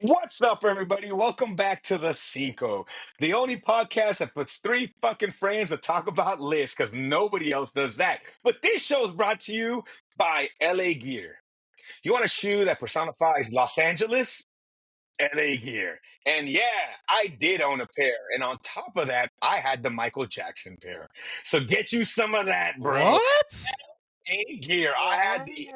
What's up, everybody? Welcome back to the Cinco, the only podcast that puts three fucking friends to talk about lists because nobody else does that. But this show is brought to you by LA Gear. You want a shoe that personifies Los Angeles? LA Gear. And yeah, I did own a pair. And on top of that, I had the Michael Jackson pair. So get you some of that, bro. What? LA gear. I had the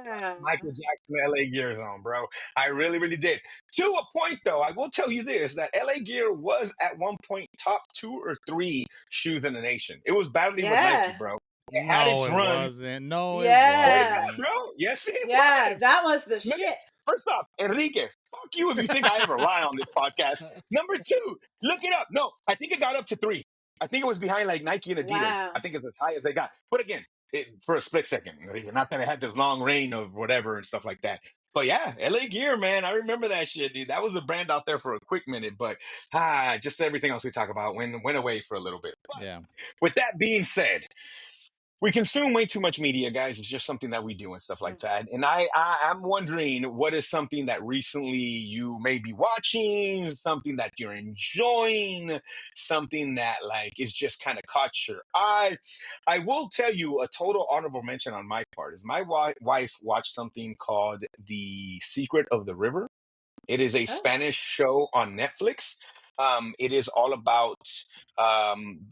Michael Yeah. Jackson LA gears on, bro. I really, really did. To a point, though, I will tell you this: that LA gear was at one point top two or three shoes in the nation. It was battling with Nike, Yeah. bro. It had No, its it run. wasn't. No, it Oh yeah, Yeah. wasn't. bro. Yes, it Yeah. was. That was the Look shit. at first off, Enrique. Fuck you if you think I ever lie on this podcast. Number two, look it up. No, I think it got up to three. I think it was behind like Nike and Adidas. I Wow. think it's as high as they got. But again, for a split second, not that it had this long reign of whatever and stuff like that. But yeah, LA Gear, man, I remember that shit, dude. That was the brand out there for a quick minute, but just everything else we talk about went away for a little bit. But Yeah. with that being said, we consume way too much media, guys. It's just something that we do and stuff like Mm. that. And I'm wondering, what is something that recently you may be watching, something that you're enjoying, something that like is just kind of caught your eye. I will tell you a total honorable mention on my part is my wife watched something called The Secret of the River. It is a Oh. Spanish show on Netflix. It is all about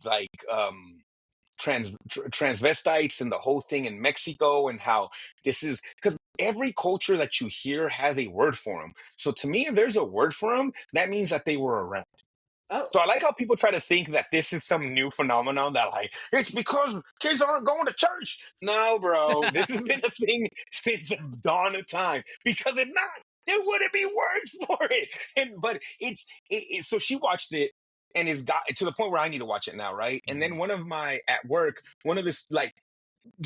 like transvestites and the whole thing in Mexico and how this is because every culture that you hear has a word for them. So to me, if there's a word for them, that means that they were around. Oh. So I like how people try to think that this is some new phenomenon that like it's because kids aren't going to church. No, bro, this has been a thing since the dawn of time. Because if not, there wouldn't be words for it. And but so she watched it and it's got to the point where I need to watch it now, right? And Mhm. then one of my at work, one of this like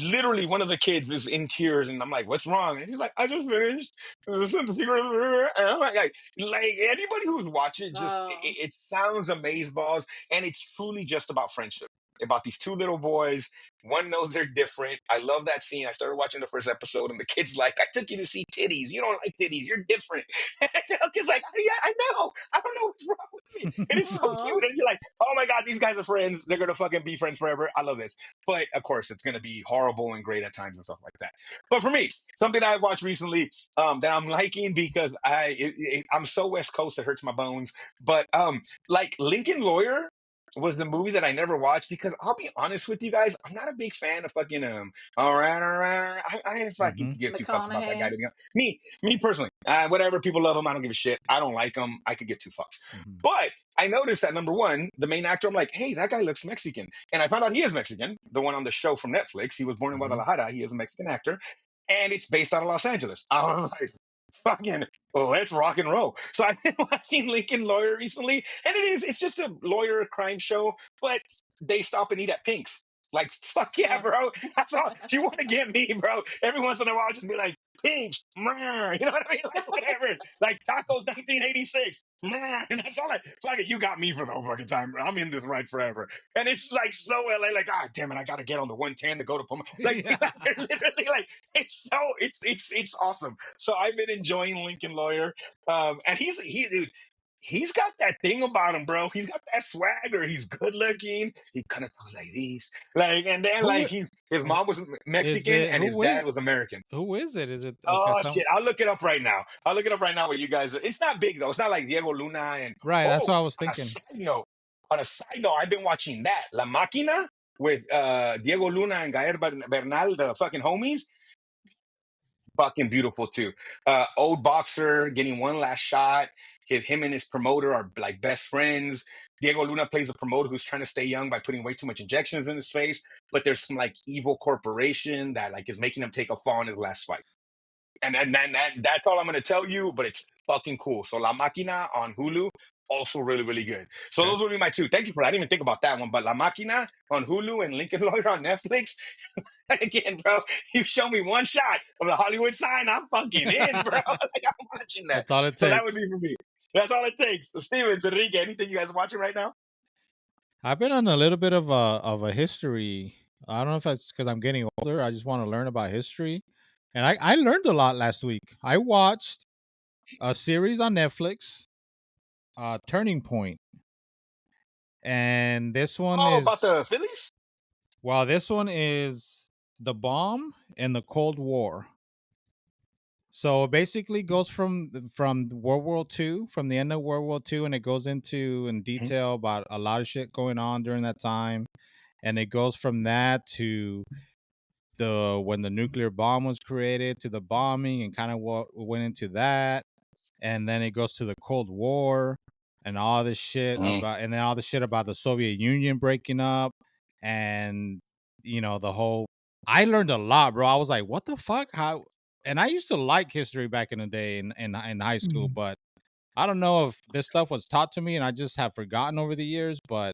literally one of the kids is in tears and I'm like, what's wrong? And he's like, I just finished. This is the Secret of the River. And I'm like anybody who's watching it just Oh. it sounds amazeballs and it's truly just about friendship. About these two little boys. One knows they're different. I love that scene. I started watching the first episode, and the kid's like, I took you to see titties. You don't like titties. You're different. And the kid's like, yeah, I know. I don't know what's wrong with me. And it's so Aw. cute. And you're like, oh my God, these guys are friends. They're going to fucking be friends forever. I love this. But of course, it's going to be horrible and great at times and stuff like that. But for me, something I watched recently that I'm liking because I'm so West Coast it hurts my bones. But like Lincoln Lawyer was the movie that I never watched because I'll be honest with you guys, I'm not a big fan of fucking all right. I ain't fucking Mhm. give two fucks about that guy. McConaughey. To be honest. Me personally, whatever people love him, I don't give a shit. I don't like him. I could get two fucks. Mhm. But I noticed that number one, the main actor, I'm like, hey, that guy looks Mexican. And I found out he is Mexican, the one on the show from Netflix. He was born in Mhm. Guadalajara. He is a Mexican actor. And it's based out of Los Angeles. I was like, fucking let's rock and roll. So I've been watching Lincoln Lawyer recently, and it's just a lawyer crime show, but they stop and eat at Pink's. Like, fuck yeah, Oh. bro. That's all. If you want to get me, bro, every once in a while, I'll just be like, Pink's, meh, you know what I mean? Like, whatever. Like, tacos 1986. Meh, and that's all I fuck it. You got me for the whole fucking time. Bro. I'm in this ride forever. And it's like so LA, like, ah, damn it, I gotta get on the 110 to go to Puma. Like, Yeah. they're literally like, it's awesome. So I've been enjoying Lincoln Lawyer. And dude, he's got that thing about him, bro. He's got that swagger. He's good looking. He kind of talks like this, like, and then Who like i- his who mom was is Mexican it? and his dad was American. Who is it? Is it okay? Oh Some shit! I'll look it up right now. I'll look it up right now. With you guys, it's not big though. It's not like Diego Luna and right. That's oh. what I was On a thinking. side note, I've been watching that La Máquina with Diego Luna and Gael Bernal, the fucking homies. Fucking beautiful too. Old boxer getting one last shot. Him and his promoter are like best friends. Diego Luna plays a promoter who's trying to stay young by putting way too much injections in his face. But there's some like evil corporation that like is making him take a fall in his last fight. And that's all I'm gonna tell you. But it's fucking cool. So La Máquina on Hulu, also really really good. So Okay. those would be my two. Thank you for that. I didn't even think about that one. But La Máquina on Hulu and Lincoln Lawyer on Netflix. Again, bro, you show me one shot of the Hollywood sign, I'm fucking in, bro. Like, I'm watching that. That's all it So that would takes. be for me. That's all it takes. So Stevens, Enrique, anything you guys watching right now? I've been on a little bit of a history. I don't know if that's because I'm getting older. I just want to learn about history, and I learned a lot last week. I watched a series on Netflix. Turning Point, and this one Oh, about is the Phillies? well, this one is the bomb in the Cold War. So it basically goes from World War II, from the end of World War II, and it goes into in Mhm. detail about a lot of shit going on during that time, and it goes from that to the when the nuclear bomb was created to the bombing and kind of what went into that, and then it goes to the Cold War and all this shit Mm. about, and then all the shit about the Soviet Union breaking up, and the whole. I learned a lot, bro. I was like, what the fuck? How? And I used to like history back in the day in high school, Mm. but I don't know if this stuff was taught to me and I just have forgotten over the years. But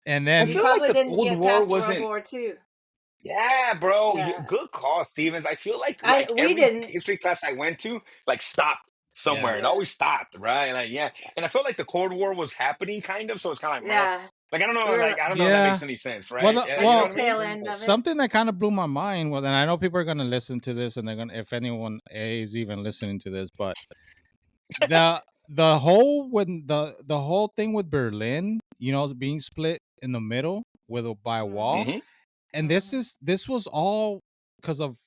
and I You then feel like probably the didn't Cold get War past World wasn't. War II. Yeah, bro. Yeah. Good call, Stevens. I feel I like we every didn't. history class I went to, like, stopped somewhere. yeah, It Yeah. always stopped, right? Like, yeah. And I felt like the Cold War was happening, kind of. So it's kind of like, meh. Yeah. Like, I don't We know. were Like, I don't know if that yeah. makes any sense, Well, right? Yeah, like you know the what I mean? tail end of it. something that kind of blew my mind was, and I know people are gonna listen to this, and they're gonna, if anyone is even listening to this, but the whole when the whole thing with Berlin, being split in the middle by a Mm-hmm. wall, Hmm. and Mm-hmm. this was all because of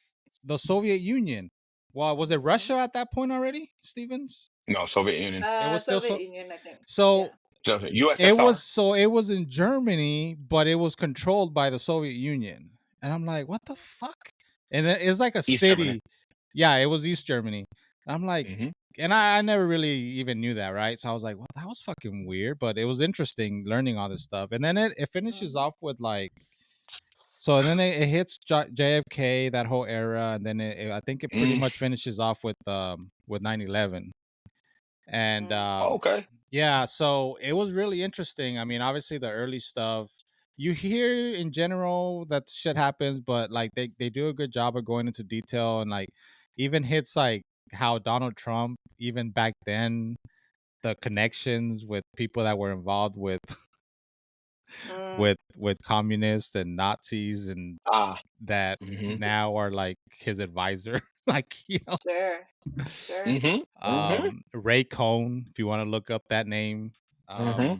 the Soviet Union. Well, was it Mm-hmm. Russia at that point already, Stevens? No, Soviet Union. It was still Soviet so. Union, I think. Yeah. So USSR. it was in Germany, but it was controlled by the Soviet Union. And I'm like, what the fuck? And it's like a East Germany. city. Yeah, it was East Germany. And I'm like, Hmm. and I never really even knew that, right? So I was like, well, that was fucking weird, but it was interesting learning all this stuff. And then it finishes Mm-hmm. off with like, so then it hits JFK, that whole era, and then I think it pretty Mm. much finishes off with 9/11. And Oh, okay. yeah, so it was really interesting. I mean, obviously the early stuff you hear in general that shit happens, but like they do a good job of going into detail, and like even hits like how Donald Trump, even back then, the connections with people that were involved with Mm. with communists and Nazis, and Ah. that Hmm. now are like his advisor. Like, Sure. Sure. Hmm. Hmm. Ray Cohn, if you want to look up that name. Hmm.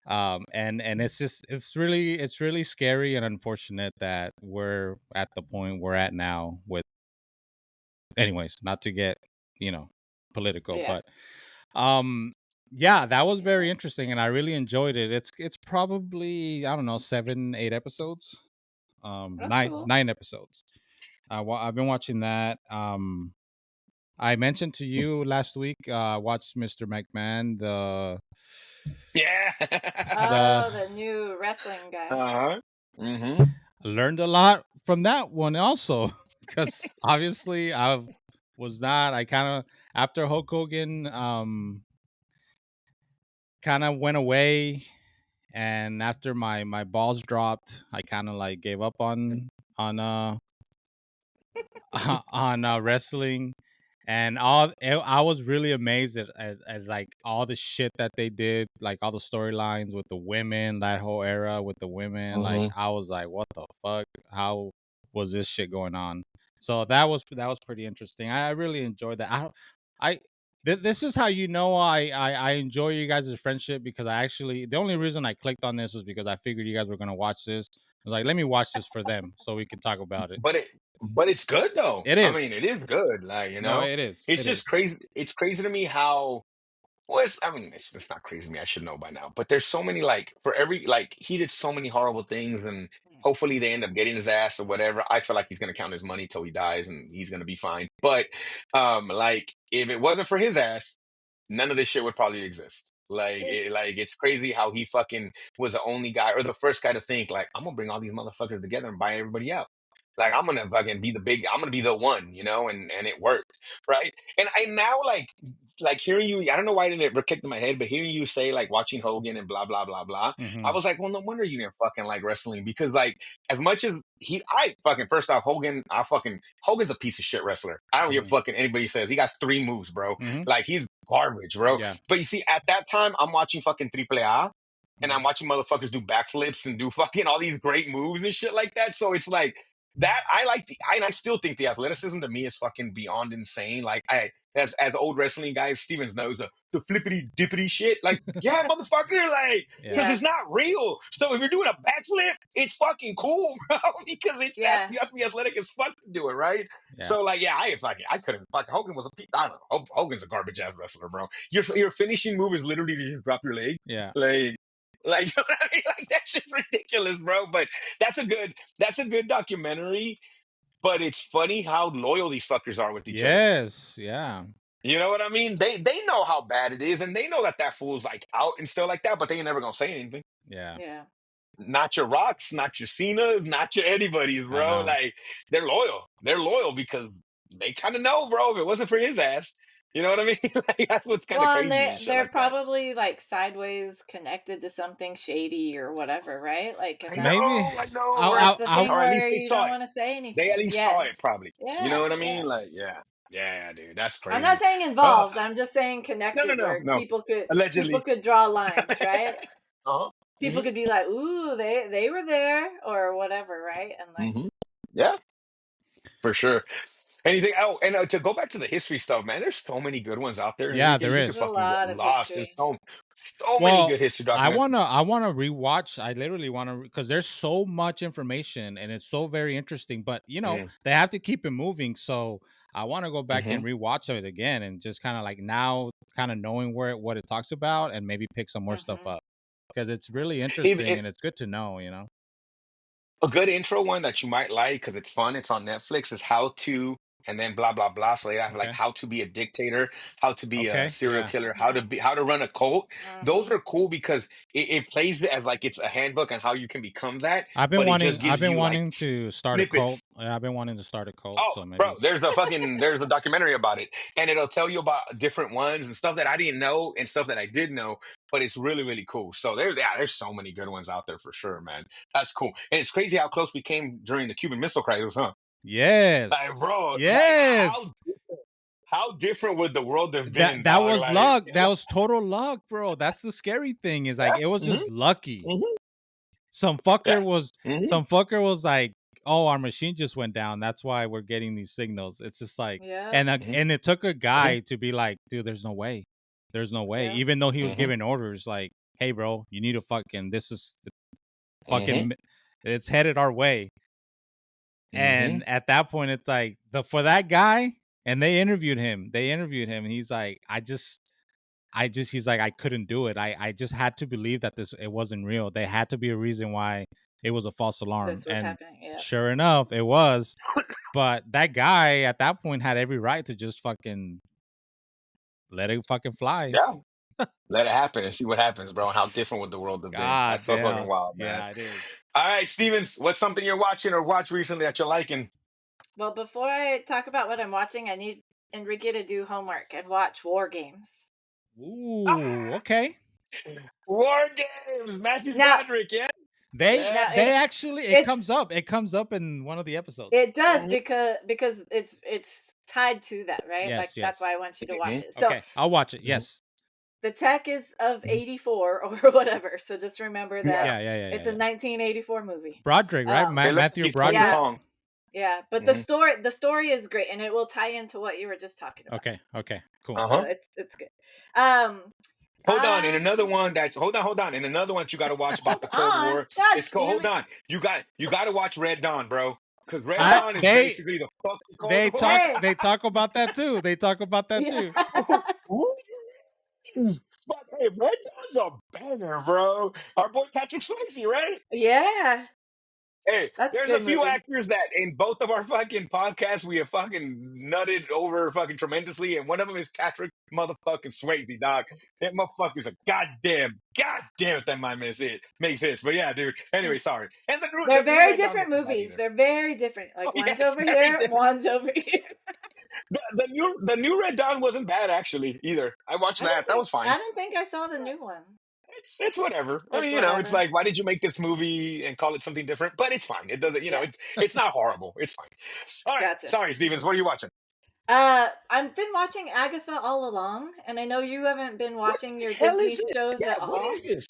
um and it's really scary and unfortunate that we're at the point we're at now with, anyways, not to get political, Yeah. but yeah, that was very Yeah. interesting and I really enjoyed it. It's probably, I don't know, 7 8 episodes, That's cool. 9 episodes. I've been watching that. I mentioned to you last week, watched Mr. McMahon, Yeah. the Oh, the new wrestling guy. Uh-huh. Hmm. learned a lot from that one also, because obviously I kind of, after Hulk Hogan kind of went away, and after my balls dropped, I kind of like gave up on on wrestling, and I was really amazed as like all the shit that they did, like all the storylines with the women, that whole era with the women. Like, Hmm. I was like, what the fuck? How was this shit going on? So that was pretty interesting. I really enjoyed that. I this is how I enjoy you guys' friendship, because I actually, the only reason I clicked on this was because I figured you guys were gonna watch this. I was like, let me watch this for them so we can talk about it. But it's good though. It I mean, is. it is good. Like, No, it is. it's It just is. crazy. It's crazy to me how. Well, I mean, it's not crazy to me. I should know by now. But there's so many, like, for every, like, he did so many horrible things, and hopefully they end up getting his ass or whatever. I feel like he's gonna count his money till he dies, and he's gonna be fine. But like, if it wasn't for his ass, none of this shit would probably exist. It's Like, true. it's crazy how he fucking was the only guy or the first guy to think, like, I'm gonna bring all these motherfuckers together and buy everybody out. Like, I'm gonna fucking be I'm gonna be the one, and it worked, right? And I now, like hearing you, I don't know why it didn't ever click in my head, but hearing you say, like, watching Hogan and blah blah blah blah, I Mhm. was like, well, no wonder you didn't fucking like wrestling, because, like, as much as I fucking, first off, Hogan's a piece of shit wrestler. I don't give a Mhm. fucking anybody says he got 3 moves, bro. Mhm. Like, he's garbage, bro. Yeah. But you see, at that time, I'm watching fucking Triple A, and I'm Mhm. watching motherfuckers do backflips and do fucking all these great moves and shit like that. So it's like, that I like and I still think the athleticism to me is fucking beyond insane. Like as old wrestling guys, Stevens knows the flippity dippity shit. Like, yeah, motherfucker, like because Yeah. it's not real. So if you're doing a backflip, it's fucking cool, bro. Because you have to be athletic as fuck to do it, right? Yeah. So like, yeah, I couldn't. Fucking Hogan was I don't know. Hogan's a garbage ass wrestler, bro. Your finishing move is literally to just drop your leg. Yeah. Like, you know what I mean? Like that shit's ridiculous, bro. But that's a good documentary. But it's funny how loyal these fuckers are with each other. Yes. Yeah. You know what I mean? They know how bad it is, and they know that fool's like out and stuff like that. But they ain't never gonna say anything. Yeah. Yeah. Not your Rocks, not your Cenas, not your anybody's, bro. Like they're loyal. They're loyal because they kind of know, bro. If it wasn't for his ass, you know what I mean? Like that's what's kind of crazy. And And shit they're like probably like sideways connected to something shady or whatever, right? Like, and that. Maybe. I know, or right? it's the thing Or at least where they you saw don't it. want to say anything. They at least saw it, probably. Yeah. You know what I mean? Like, yeah, dude, that's crazy. I'm not saying involved. I'm just saying connected. No. People Allegedly. could draw lines, right? Uh-huh. People could be like, "Ooh, they were there," or whatever, right? And like, yeah, for sure. Anything? Oh, and to go back to the history stuff, man. There's so many good ones out there. Yeah, Enrique. there You is. could there's a fucking get lot of lost. history. There's so many good history documentaries. I wanna rewatch. I literally want to because there's so much information and it's so very interesting. But they have to keep it moving. So I want to go back and rewatch it again and just kind of like now, kind of knowing what it talks about and maybe pick some more stuff up because it's really interesting and it's good to know. A good intro one that you might like because it's fun. It's on Netflix. Is How to, and then blah blah blah. So they have like how to be a dictator, how to be a serial killer, how to run a cult. Those are cool because it plays it as like it's a handbook on how you can become that. I've been wanting to start snippets. a cult. I've been wanting to start a cult. Oh, so maybe. bro, there's a documentary about it, and it'll tell you about different ones and stuff that I didn't know and stuff that I did know. But it's really, really cool. So there's so many good ones out there for sure, man. That's cool. And it's crazy how close we came during the Cuban Missile Crisis, huh? Yes. Like, bro. Yes. Like, how different would the world have been? That was luck. That was total luck, bro. That's the scary thing. Is like it was just lucky. Some fucker was like, "Oh, our machine just went down. That's why we're getting these signals." It's just like, and it took a guy to be like, "Dude, there's no way. There's no way." Even though he was giving orders like, "Hey, bro, you need to fucking it's headed our way." And at that point, it's like for that guy, and they interviewed him. And he's like, he's like, I couldn't do it. I just had to believe that it wasn't real. There had to be a reason why it was a false alarm. This was happening. Yeah. Sure enough, it was. But that guy at that point had every right to just fucking let it fucking fly. Yeah. Let it happen and see what happens, bro. And how different would the world have been? That's so fucking wild, man. Yeah, it is. All right, Stevens, what's something you're watching or watched recently that you're liking? Well, before I talk about what I'm watching, I need Enrique to do homework and watch War Games. Ooh, okay. War Games, Matthew Broderick, yeah. They actually it comes up. It comes up in one of the episodes. It does because it's tied to that, right? Yes, that's why I want you to watch it. So okay, I'll watch it. Yes. The tech is of 84 or whatever, so just remember that. It's a 1984 movie. Broderick, right? Matthew Broderick. Yeah, but the story is great, and it will tie into what you were just talking about. Okay, cool. So it's good. Hold on, and another one and another one you got to watch about the Cold War. It's called. Hold on, you got to watch Red Dawn, bro. Because Red Dawn is basically the fucking Cold War. They talk about that too. But hey, Red Dawn's a banger, bro. Our boy Patrick Swayze, right? Yeah. Hey, there's a few actors that in both of our fucking podcasts we have fucking nutted over fucking tremendously, and one of them is Patrick motherfucking Swayze, dog. That motherfucker's a goddamn it, that might makes sense. But yeah, dude. Anyway, sorry. And they're very different movies. They're very different. Like one's over here, one's over here. The new Red Dawn wasn't bad actually either. I watched that. That was fine. I don't think I saw the new one. It's whatever. I mean, it's like, why did you make this movie and call it something different? But it's fine. It doesn't, it's not horrible. It's fine. All right. Gotcha. Sorry, Stevens. What are you watching? I've been watching Agatha all along, and I know you haven't been watching your Disney shows at all. What is this?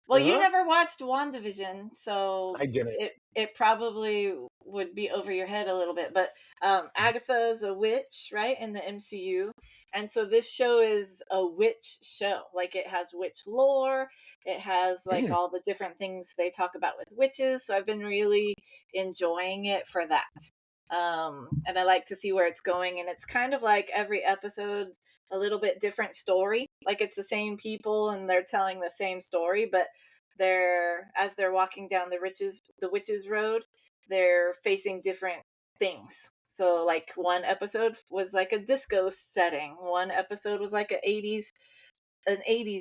Well, you never watched WandaVision, so I didn't. it probably would be over your head a little bit. But Agatha is a witch, right, in the MCU, and so this show is a witch show. Like, it has witch lore, it has like all the different things they talk about with witches. So I've been really enjoying it for that. And I like to see where it's going, and it's kind of like every episode a little bit different story. Like, it's the same people and they're telling the same story, but as they're walking down the witches road, they're facing different things. So like, one episode was like a disco setting, one episode was like an 80s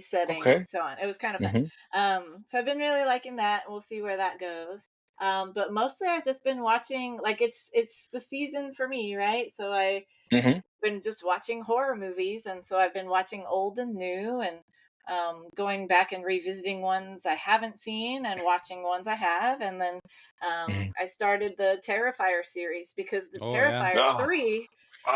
setting, Okay. and so on. It was kind of fun. So I've been really liking that. We'll see where that goes. But mostly I've just been watching, like, it's the season for me, right? So I been just watching horror movies, and so I've been watching old and new, and going back and revisiting ones I haven't seen and watching ones I have. And then I started the Terrifier series because the Terrifier 3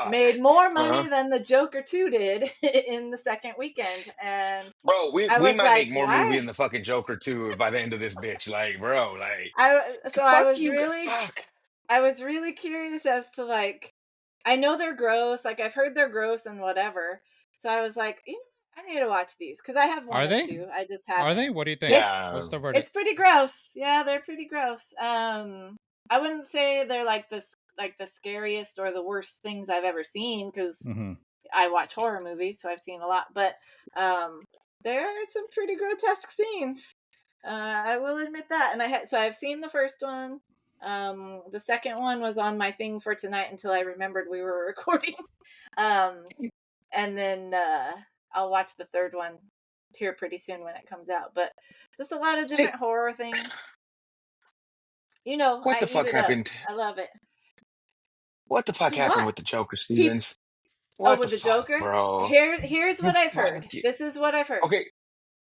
made more money than the Joker 2 did in the second weekend. And bro, we I was might like, make more movie why? than the fucking Joker 2 by the end of this bitch. Like, bro, like, I fuck you, fuck. I was really curious as to, like, I know they're gross, like, I've heard they're gross and whatever, so I was like, I need to watch these because I have one and two. I just haven't. Are they? What do you think? Yeah, What's the verdict? It's pretty gross. Yeah, they're pretty gross. I wouldn't say they're like the scariest or the worst things I've ever seen, because I watch horror movies, so I've seen a lot. But there are some pretty grotesque scenes. I will admit that. And I've seen the first one. The second one was on my thing for tonight until I remembered we were recording. And then I'll watch the third one here pretty soon when it comes out. But just a lot of different horror things. You know, what I the eat fuck it happened? up. I love it. What the fuck To happened what? with the Joker, Stevens? Oh, What with the the fuck, Joker? bro? Here's what I've heard. Fuck it. This is what I've heard. Okay,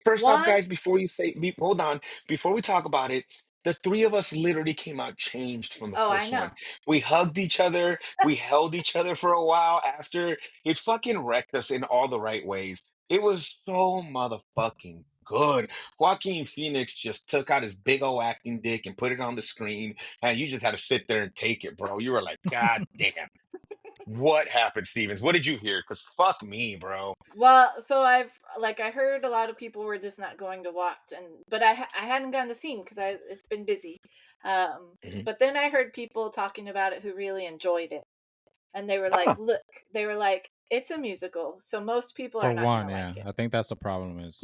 first off, One, guys, before you say, hold on, before we talk about it, the three of us literally came out changed from the oh, I first know. one. We hugged each other, we held each other for a while after. It fucking wrecked us in all the right ways. It was so motherfucking good. Joaquin Phoenix just took out his big old acting dick and put it on the screen, and you just had to sit there and take it, bro. You were like, God damn. What happened, Stevens? What did you hear? Because fuck me, bro. Well, so I heard a lot of people were just not going to watch, but I hadn't gone to see because it's been busy. But then I heard people talking about it who really enjoyed it, and they were like, "Look, it's a musical, so most people are not going to like it." I think that's the problem. Is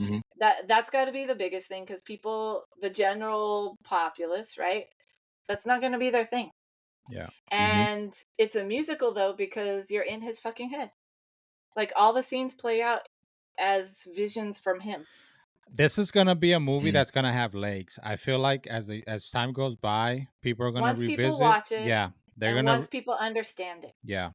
that's got to be the biggest thing, because people, the general populace, right? That's not going to be their thing. Yeah. And it's a musical though, because you're in his fucking head. Like, all the scenes play out as visions from him. This is gonna be a movie that's gonna have legs. I feel like as time goes by, people are gonna once revisit. People watch it, yeah, they're and gonna. once people understand it. Yeah.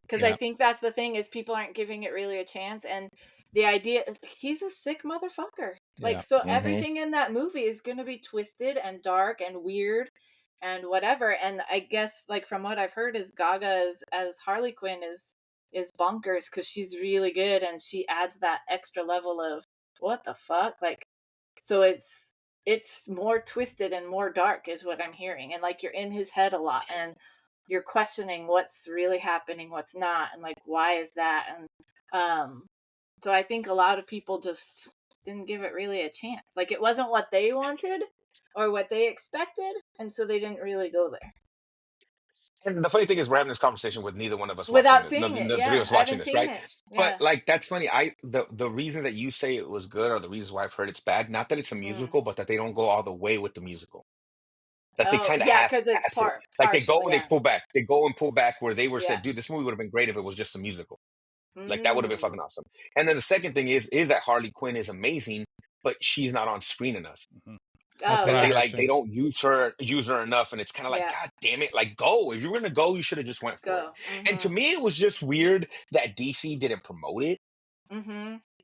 Because I think that's the thing, is people aren't giving it really a chance, and the idea, he's a sick motherfucker. Like, so everything in that movie is going to be twisted and dark and weird and whatever. And I guess, like, from what I've heard, is Gaga as Harley Quinn is bonkers, because she's really good, and she adds that extra level of what the fuck, like, so it's more twisted and more dark is what I'm hearing, and like, you're in his head a lot, and you're questioning what's really happening, what's not, and like, why is that? And so I think a lot of people just didn't give it really a chance. Like, it wasn't what they wanted or what they expected, and so they didn't really go there. And the funny thing is, we're having this conversation with neither one of us without watching seeing this. it. The Yeah, three of us I watching haven't this, seen right? it. Yeah. But like, that's funny. The reason that you say it was good, or the reasons why I've heard it's bad, not that it's a musical, but that they don't go all the way with the musical. That they kind of because it's half-ass it. Like, they go and they partial, pull back. They go and pull back, where they were Yeah. said, dude, this movie would have been great if it was just a musical. Like, that would have been Mm. fucking awesome. And then the second thing is that Harley Quinn is amazing, but she's not on screen enough. Oh, That they don't use her enough, and it's kind of like, God damn it, like, go. If you were gonna go, you should have just went for it. And to me, it was just weird that DC didn't promote it.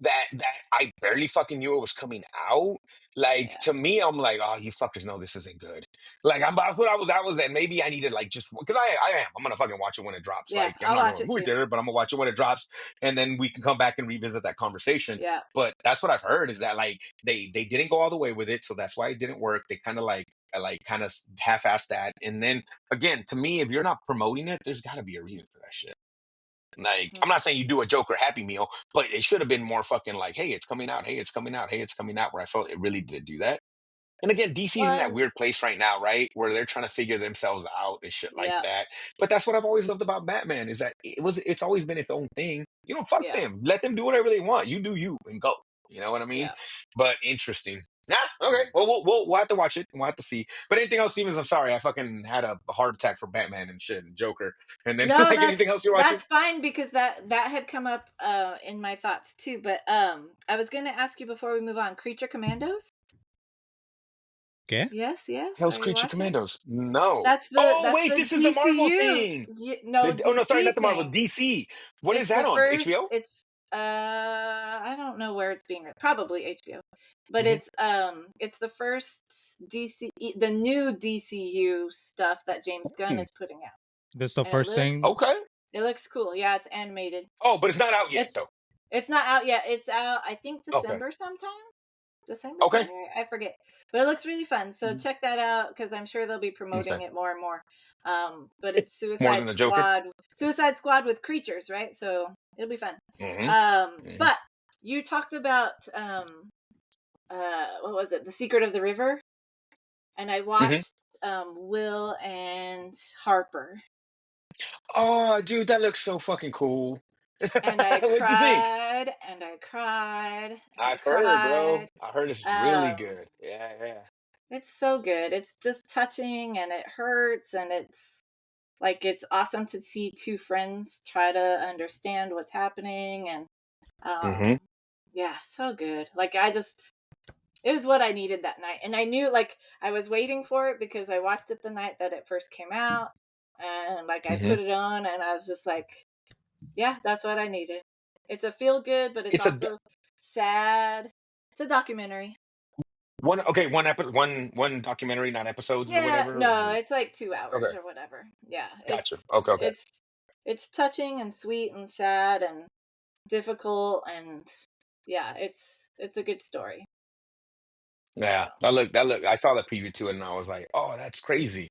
that I barely fucking knew it was coming out. Like, Yeah. to me, I'm like, oh, you fuckers know this isn't good. Like, that's what I was. That was that. Maybe I needed like just because I am. I'm gonna fucking watch it when it drops. Yeah, Like, I'm I'll not watch going to it movie too. theater, but I'm gonna watch it when it drops, and then we can come back and revisit that conversation. Yeah. But that's what I've heard is that like they didn't go all the way with it, so that's why it didn't work. They kind of like kind of half-assed that, and then again, to me, if you're not promoting it, there's got to be a reason for that shit. Like, Mhm. I'm not saying you do a Joker Happy Meal, but it should have been more fucking like, hey, it's coming out, hey, it's coming out, hey, it's coming out, where I felt it really did do that. And again, DC's in that One. weird place right now, right? Where they're trying to figure themselves out and shit like Yeah. that. But that's what I've always loved about Batman is that it's always been its own thing. You don't fuck Yeah. them. Let them do whatever they want. You do you and go. You know what I mean? Yeah. But interesting. Nah, okay. Well, we'll have to watch it. We'll have to see. But anything else, Stevens? I'm sorry. I fucking had a heart attack for Batman and shit and Joker. And then No, like anything else you're watching? that's fine because that had come up in my thoughts too. But I was gonna ask you before we move on, Creature Commandos? ¿Qué? Yes, yes. Hell's Are you Creature watching? Commandos. No. That's Oh the wait, this is a Marvel DCU. thing. No, Oh no, sorry, not DC the Marvel. thing. DC. What is It's the that on? first. HBO? It's I don't know where it's being probably HBO, but Hmm. it's the first the new DCU stuff that James Gunn is putting out, This the and it first thing. looks Okay. it looks cool. Yeah, it's animated. Oh, but it's not out yet It's though. it's not out yet. It's out I think Okay. December sometime. December, Okay. January, I forget. But it looks really fun. So check that out because I'm sure they'll be promoting Okay. it more and more. But it's More than the Joker. Suicide Squad with creatures, right? So it'll be fun. Hmm. Hmm. But you talked about what was it? The Secret of the River, and I Hmm. watched Will and Harper, Oh, dude, that looks so fucking cool. and I What'd you think? cried and I cried and I I've heard, bro. cried. I heard it's really Um, good. Yeah, yeah. it's so good. It's just touching and it hurts and it's awesome to see two friends try to understand what's happening and Hmm. yeah, so good. It was what I needed that night. And I knew I was waiting for it because I watched it the night that it first came out and I Hmm. put it on and I was just like, yeah, that's what I needed. It's a feel good, but it's It's a also sad. It's a documentary. one. Okay, one documentary, not episodes or Yeah, whatever. no, it's like 2 hours Okay, or whatever. Yeah, gotcha. Okay, okay. it's touching and sweet and sad and difficult and yeah, it's a good story. Yeah, So, that look. I saw the preview to it, and I was like, "Oh, that's crazy.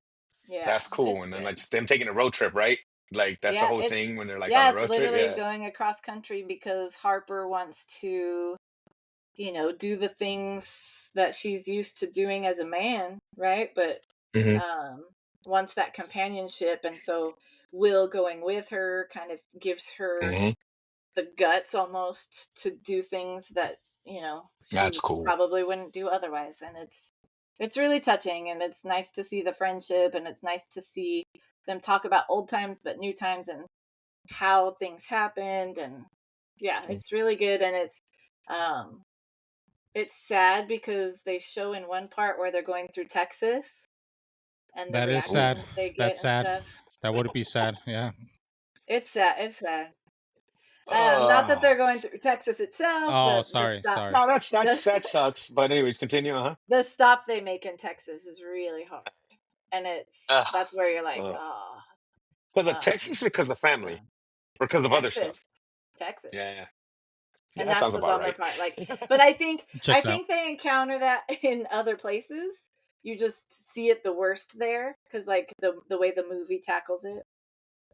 yeah, That's cool." it's And then good. like them taking a road trip, right? Like that's the Yeah, whole thing when they're like on a it's road trip. literally Yeah. going across country because Harper wants to, do the things that she's used to doing as a man, right? But Hmm. um wants that companionship and so Will going with her kind of gives her Hmm. the guts almost to do things that she That's cool. probably wouldn't do otherwise and it's really touching and it's nice to see the friendship and it's nice to see them talk about old times but new times and how things happened and yeah it's really good and um it's sad because they show in one part where they're going through Texas and the That is sad. reactions they get That's and sad. stuff. That would be sad. Yeah. It's sad. It's sad. Not that Uh, they're going through Texas itself, Oh, but sorry, sorry. no, that's the that sucks. But anyways, continue, huh? the stop they make in Texas is really hard, and Uh, that's where you're like, uh, oh, because of um, Texas, or because of family, yeah, or because of other Texas, stuff. Yeah, Texas, yeah, yeah. and That that's sounds the about bummer right. part. But I Checks out. think they encounter that in other places. You just see it the worst there because the way the movie tackles it.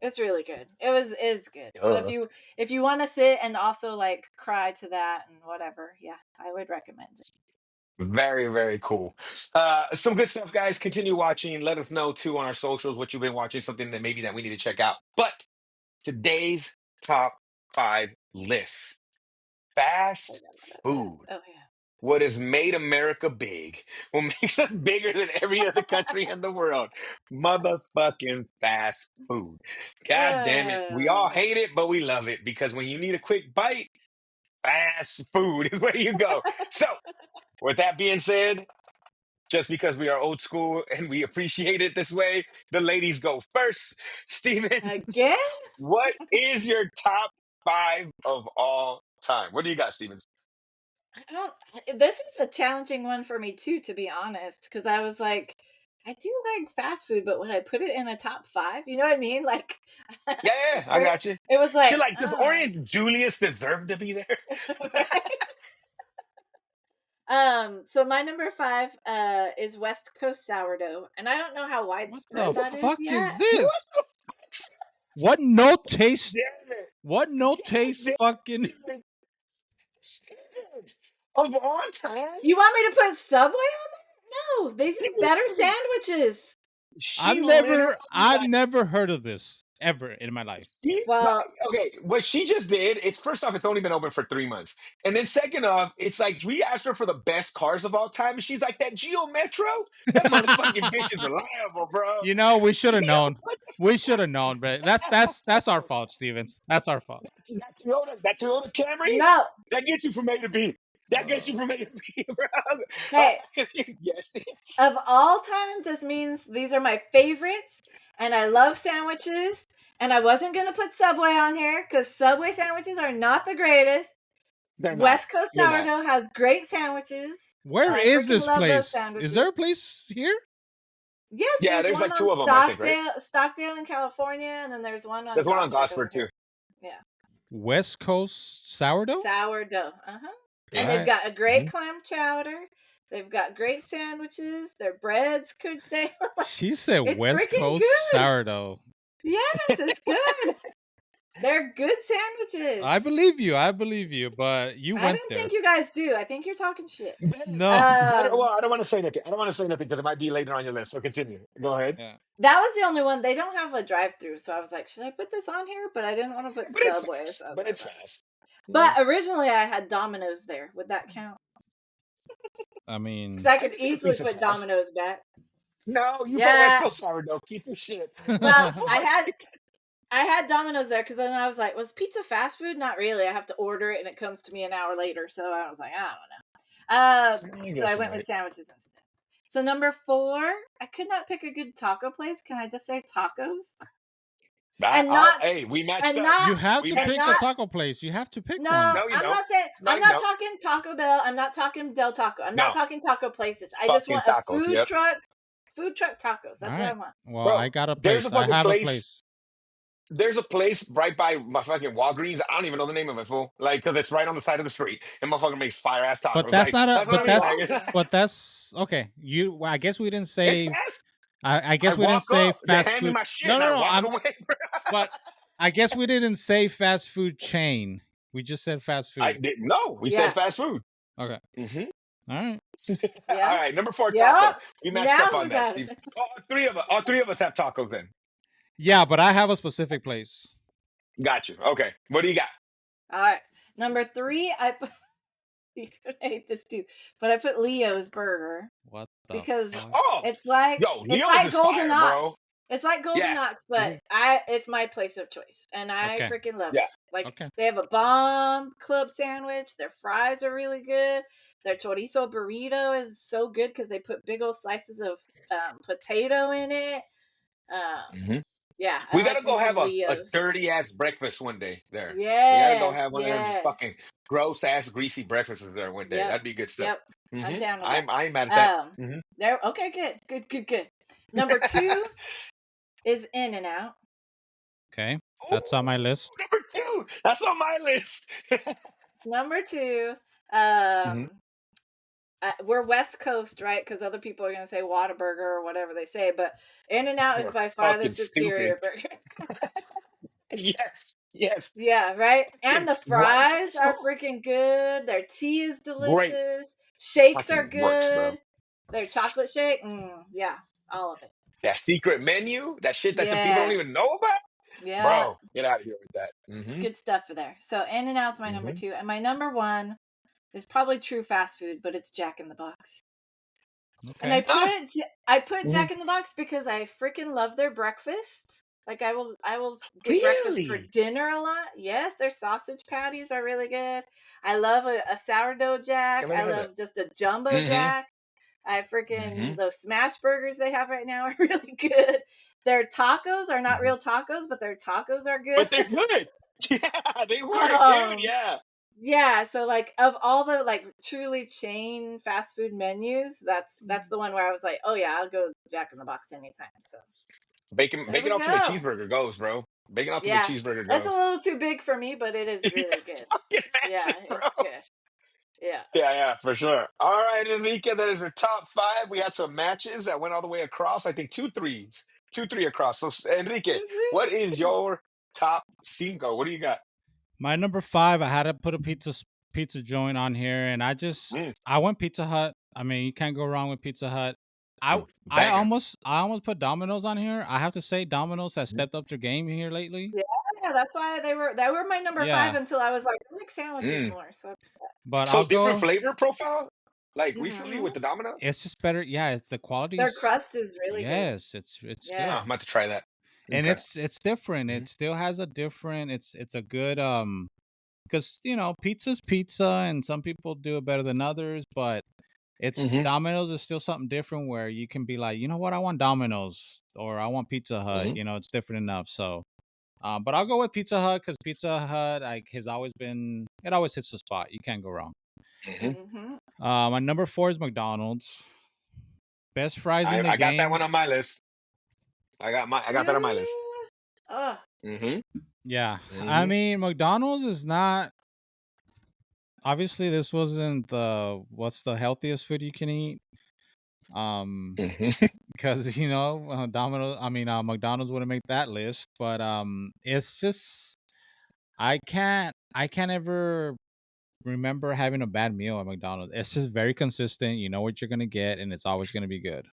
It's really good. Is good. So Uh, if you want to sit and also cry to that and whatever, yeah, I would recommend it. Very, very cool. Some good stuff, guys. Continue watching. Let us know too on our socials what you've been watching, something that maybe that we need to check out. But today's top five list: fast food. Oh yeah. What has made America big? What makes us bigger than every other country in the world? Motherfucking fast food. God damn it. We all Uh, hate it, but we love it because when you need a quick bite, fast food is where you go. So, with that being said, just because we are old school and we appreciate it this way, the ladies go first. Steven, again? what is your top five of all time. What do you got, Stevens? I don't. This was a challenging one for me too, to be honest, because I was like, I do like fast food, but would I put it in a top 5? You know what I mean? Like, Yeah, I got you. it was She like, like, does Orient Julius deserve to be there? So my number 5 is West Coast sourdough, and I don't know how What widespread the that is fuck yet. is this? What What no taste? Damn it. What no taste Damn fucking? it. Stevens, of all time, You want me to put Subway on there? No, these are better sandwiches. she literally I've like never heard of this ever in my life. Well, okay, what she just did, it's first off, it's only been open for 3 months. And then second off, it's like we asked her for the best cars of all time, and she's like, that Geo Metro? That motherfucking bitch is reliable, bro. You know, we should have Geo, known. what We should have known, but that's our fault, Stevens. That's our fault. that Toyota Camry? no. That gets you from A to B. That gets you Uh, from A to B, bro. Hey, Yes. of all time just means these are my favorites, and I love sandwiches, and I wasn't going to put Subway on here because Subway sandwiches are not the greatest. They're not. West Coast They're not. sourdough has great sandwiches. Where I is freaking this love those place? sandwiches. Is there a place here? Yes, Yeah, there's one like on 2 of them, I think, right? Stockdale in California, and then there's one on There's one on Gosford Gosford, too. Yeah. West Coast sourdough? Sourdough. And Yes. they've got a great Mhm. clam chowder. They've got great sandwiches. Their bread's cooked daily. She said It's West freaking Coast good. sourdough. Yes, it's good. They're good sandwiches. I believe you, but you I went don't there. think you guys do. I think you're talking shit. No. Well, I don't want to say nothing. I don't want to say nothing because it might be later on your list. So continue. Go ahead. Yeah. That was the only one. They don't have a drive-through, so I was like, should I put this on here? But I didn't want to put But it's Subway. fast. So But it's fast. But originally, I had Domino's there. Would that count? I mean, Because I could I think easily it's put fast. Domino's back. No, you put Yeah. West Coast sourdough. Keep your shit. Well, I had Domino's there because then I was like, was pizza fast food? Not really. I have to order it and it comes to me an hour later. So I was like, I don't know. So I went with sandwiches instead. So number 4, I could not pick a good taco place. Can I just say tacos? Hey, we matched up. you have We to matched pick up. a taco place. You have to pick No, one. No, you I'm don't. not saying. No, I'm you not don't. talking Taco Bell. I'm not talking Del Taco. I'm not No. talking taco places. It's I just fucking want a tacos, food yep. truck. Food truck tacos. That's All what I right. want. Well, Bro, I got a there's place. a I fucking have a place. place. There's a place right by my fucking Walgreens. I don't even know the name of it, fool. Like, because it's right on the side of the street, and motherfucker makes fire ass tacos. But that's like, not a. that's what But I mean. that's. Like, But that's okay. Well, I guess we didn't it's say. fast. I guess we didn't walk say up, they fast hand me food. my shit, No, and I no, no. walk away. Bro. But I guess we didn't say fast food chain. We just said fast food. I didn't know. We said fast food. Okay. Mm-hmm. All right. All right, number 4, Yeah. tacos. We matched Now up on who's that. out of Steve. it? All three of us have tacos then. Yeah, but I have a specific place. Got you. Okay. What do you got? All right. Number 3, I put. You're gonna hate this too, but I put Leo's Burger What the? because fuck? it's like Yo, it's Leo's like is Golden fire, bro. Ox. It's like Golden Yeah. Ox, but it's my place of choice, and I Okay. freaking love Yeah. it. Like Okay. they have a bomb club sandwich. Their fries are really good. Their chorizo burrito is so good because they put big old slices of potato in it. Yeah, We I gotta like go me have some a Leo's. dirty ass breakfast one day there. We Yes, gotta go have one of them just yes. fucking gross ass greasy breakfasts there one day. Yep. That'd be good stuff. Yep, I'm down with that. I'm mad at that. There. Okay, good. Number 2 is In-N-Out. Okay. That's on my list. Number 2. That's on my list. It's number 2. We're West Coast, right? Because other people are gonna say Whataburger or whatever they say, but In-N-Out is You're by far the fucking superior stupid. burger. Yes. Yeah, right. And the fries are Right. freaking good. Their tea is delicious. Great. Shakes are Fucking works, bro. good. Their chocolate shake, yeah, all of it. That secret menu, that shit that the people don't even know about. Yeah, Bro, get out of here with that. It's good stuff for there. So In-N-Out's my number 2, and my number 1 is probably true fast food, but it's Jack in the Box. Okay. And I put Jack in the Box because I freaking love their breakfast. Like I will get breakfast for dinner a lot. Yes, their sausage patties are really good. I love a sourdough Jack. I love just a jumbo Jack. I freaking those smash burgers they have right now are really good. Their tacos are not real tacos, but their tacos are good. But they're good. Yeah, they were, dude. Yeah. Yeah, so like of all the like truly chain fast food menus, that's the one where I was like, oh yeah, I'll go Jack in the Box anytime. So there Bacon we ultimate go. cheeseburger goes, bro. Bacon ultimate Yeah, cheeseburger that's a goes. little too big for me, but it is Yeah, really it's good. fucking Yeah, massive, bro. it's good. Yeah. Yeah, for sure. All right, Enrique, that is our top five. We had some matches that went all the way across. I think 2 3s, 2 3 across. So, Enrique, what is your top cinco? What do you got? My number 5, I had to put a pizza joint on here, and Mm, I went Pizza Hut. I mean, you can't go wrong with Pizza Hut. banger. I almost put Domino's on here. I have to say Domino's has Mhm. stepped up their game here lately. Yeah, that's why they were my number 5 Yeah, until I was like, I like sandwiches Mm. more. So but So I'll different go. flavor profile, like recently hmm with the Domino's. It's just better. Yeah, it's the their quality's. crust is really good. Yes, it's Oh, Yeah. good, I'm about to try that. and Okay. it's different. hmm It still has a different. It's a good because pizza's pizza, and some people do it better than others, but it's hmm Domino's is still something different where you can be like, you know what, I want Domino's or I want Pizza Hut. hmm It's different enough. So, but I'll go with Pizza Hut because Pizza Hut has always been it always hits the spot. You can't go wrong. hmm hmm My number 4 is McDonald's. Best fries in the I got that one game. on my list. I got that on my list. Really? Oh, hmm Yeah, I hmm mean McDonald's is not. Obviously, this wasn't the what's the healthiest food you can eat. Um, hmm because McDonald's wouldn't make that list, but it's just I can't ever remember having a bad meal at McDonald's. It's just very consistent. You know what you're gonna get, and it's always gonna be good.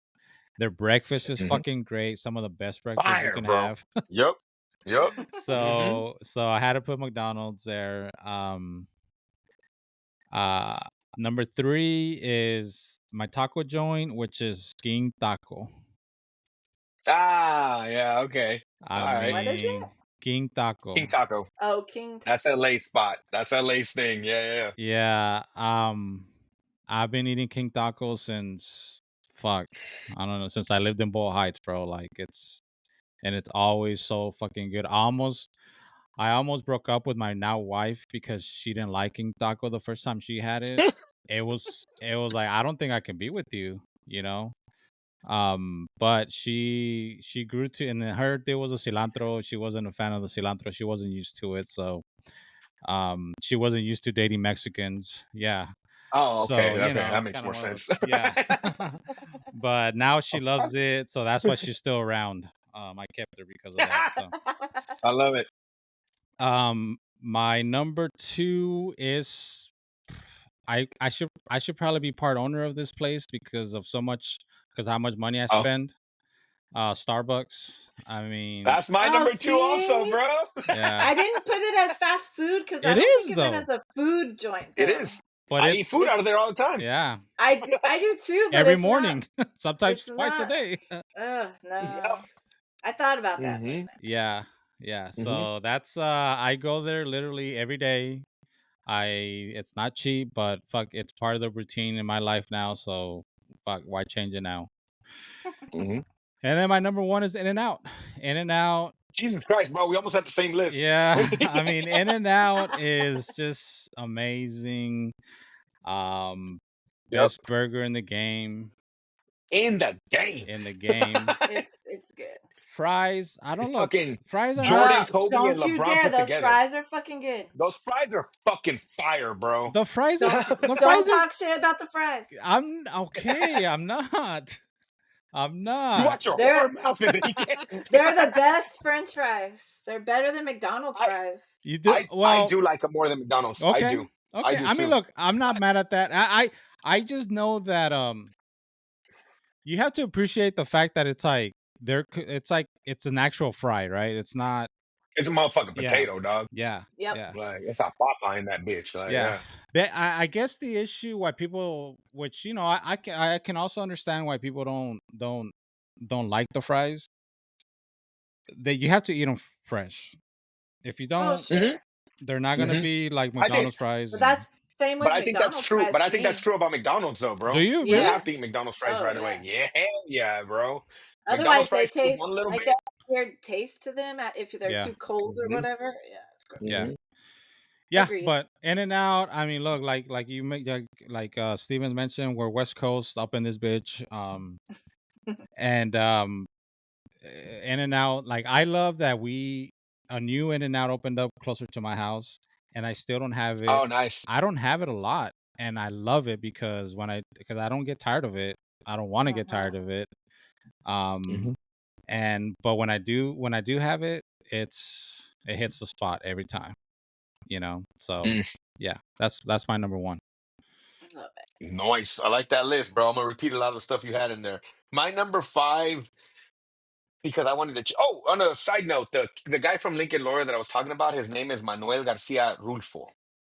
Their breakfast is hmm fucking great. Some of the best breakfast you Fire, can bro. have. Yep. Yep. hmm So I had to put McDonald's there. Uh, Number 3 is my taco joint, which is King Taco. Ah, yeah. Okay. I All right. what is it? mean, King King Taco. Taco. Oh, King That's Taco. LA spot. That's LA's thing. Yeah, Yeah. I've been eating King Taco since fuck. I don't know, since I lived in Boyle Heights, bro. Like it's always so fucking good. I almost broke up with my now wife because she didn't like King Taco the first time she had it. yeah. It was like I don't think I can be with you, you know. But she grew to, and then her there was a cilantro. She wasn't a fan of the cilantro. She wasn't used to it, so she wasn't used to dating Mexicans. Yeah. Oh, So, okay. Okay. That it's makes kind of more one of those. sense. Yeah. But now she loves it, so that's why she's still around. I kept her because of that. So, I love it. my number 2 is I should probably be part owner of this place because how much money I Oh, spend. Starbucks. I mean, that's my Oh, number two, also, see? bro. yeah, I didn't put it as fast food because I it don't think is of it though, as a food joint, It though. is. but I eat food out It's of there all the time. yeah, I do too, but every it's not. morning, sometimes It's twice a not. day. Ugh, Yep. no. I thought about that, but hmm Yeah, yeah. hmm So that's I go there literally every day. It's not cheap, but fuck, it's part of the routine in my life now. So fuck, why change it now? hmm And then my number 1 is In and Out. In and Out. Jesus Christ, bro. We almost had the same list. Yeah, I mean, In and Out is just amazing. Um, Yep. Best burger in the game. In the game. In the game. it's good. Fries. I don't It's look. fucking Fries aren't Jordan, Kobe, and Don't you LeBron dare! put Those together. fries are fucking good. Those fries are fucking fire, bro. the fries are Don't the don't fries are. talk shit about the fries. I'm okay. I'm not. I'm You not. watch your They're whore mouth, Enrique. they're the best French fries. They're better than McDonald's I, fries. You do I well. do like them more than McDonald's. I Okay. do. I Okay. do I mean, too. look. I'm not mad at that. I just know that you have to appreciate the fact that it's like it's an actual fry, right? It's not. It's a motherfucking Yeah. potato, dog. Yeah. Yep. Yeah. Like it's a papa in that bitch. Like, Yeah. yeah. I guess the issue why people, which I can also understand why people don't like the fries. That you have to eat them fresh. If you Oh don't, hmm sure. they're not gonna hmm be like I think, McDonald's fries. But And that's same but with I think that's McDonald's true. fries But I to think that's me. true about McDonald's, though, do bro. you You really? Yeah. have to eat McDonald's fries Oh right away. yeah. Yeah, hell yeah, bro. McDonald's Otherwise, they fries take taste one little like bit. that weird taste to them if they're Yeah. too cold or hmm whatever. Yeah, it's Yeah. gross. hmm Yeah, Agreed. but In and Out. I mean, look, like you make Steven mentioned, we're West Coast up in this bitch. And In and Out. Like I love that a new In and Out opened up closer to my house, and I still don't have it. Oh, nice. I don't have it a lot, and I love it because because I don't get tired of it. I don't want to get tired of it. Um, Mhm. and but when I do have it, it hits the spot every time. So Mm, yeah, that's my number one. Love it. nice. I like that list, bro. I'm gonna repeat a lot of the stuff you had in there. My number five, because I wanted to. Oh, on a side note, the guy from Lincoln Lawyer that I was talking about, his name is Manuel Garcia Rulfo.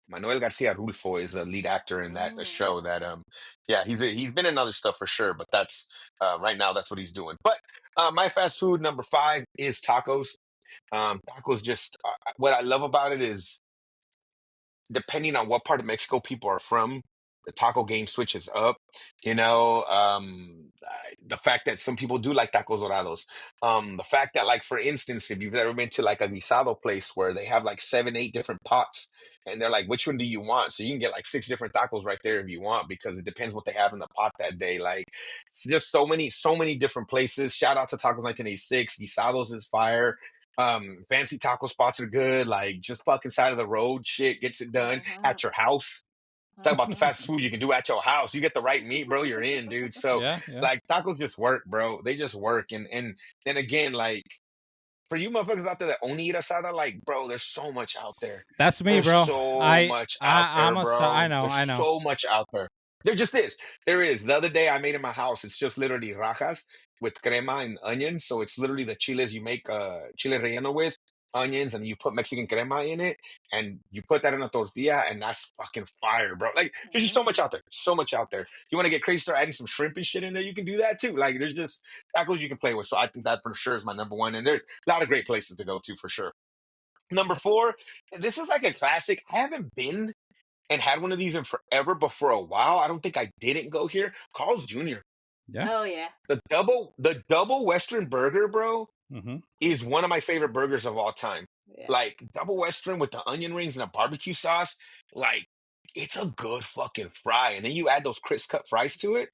Manuel Garcia Rulfo is the lead actor in that show. That yeah, he's been in other stuff for sure, but that's right now that's what he's doing. But my fast food number five is tacos. Tacos just what I love about it is depending on what part of Mexico people are from, the taco game switches up. The fact that some people do like tacos dorados. The fact that, like, for instance, if you've ever been to like a guisado place where they have like 7, 8 different pots, and they're like, which one do you want? So you can get like 6 different tacos right there if you want, because it depends what they have in the pot that day. Like, it's just so many different places. Shout out to Tacos 1986. Guisados is fire. Fancy taco spots are good. Like, just fucking side of the road shit gets it done Mhm. at your house. Talk about the Mhm. fastest food you can do at your house. You get the right meat, bro, you're in, dude. So Yeah, yeah. like tacos just work, bro. They just work. And again, like, for you motherfuckers out there that only eat asada, like, bro, there's so much out there. That's me, There's bro. so much out there, I bro. know, There's I know. so much out there. There just is. There is. The other day I made in my house, it's just literally rajas with crema and onions. So it's literally the chiles you make chile relleno with, onions, and you put Mexican crema in it, and you put that in a tortilla, and that's fucking fire, bro. Like, there's just so much out there. So much out there. You want to get crazy, start adding some shrimp and shit in there, you can do that too. Like, there's just tacos you can play with. So I think that for sure is my number one. And there's a lot of great places to go to for sure. Number four, this is like a classic. I haven't been and had one of these in forever, but for a while, I don't think I didn't go here. Carl's Jr. Yeah. Oh yeah. The double Western burger, bro, Mm-hmm. is one of my favorite burgers of all time. Yeah. Like, double Western with the onion rings and a barbecue sauce, like, it's a good fucking fry. And then you add those crisp cut fries to it.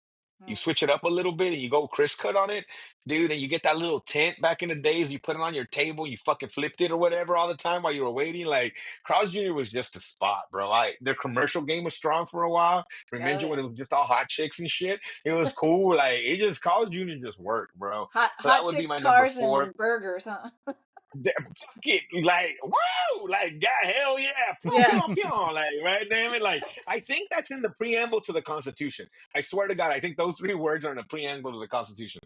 You switch it up a little bit and you go crisp cut on it, dude, and you get that little tent back in the days. You put it on your table, you fucking flipped it or whatever all the time while you were waiting. Like, Carl's Jr. was just a spot, bro. Their commercial game was strong for a while. Oh Remember when yeah. it was just all hot chicks and shit? It was cool. Like, it just Carl's Jr. just worked, bro. So that Hot would be chicks, my number cars, four. and burgers, huh? Fuck it, like, woo, like, God, hell yeah, pew Yeah. pew pew, like, right, damn it, like, I think that's in the preamble to the Constitution. I swear to God, I think those three words are in the preamble to the Constitution.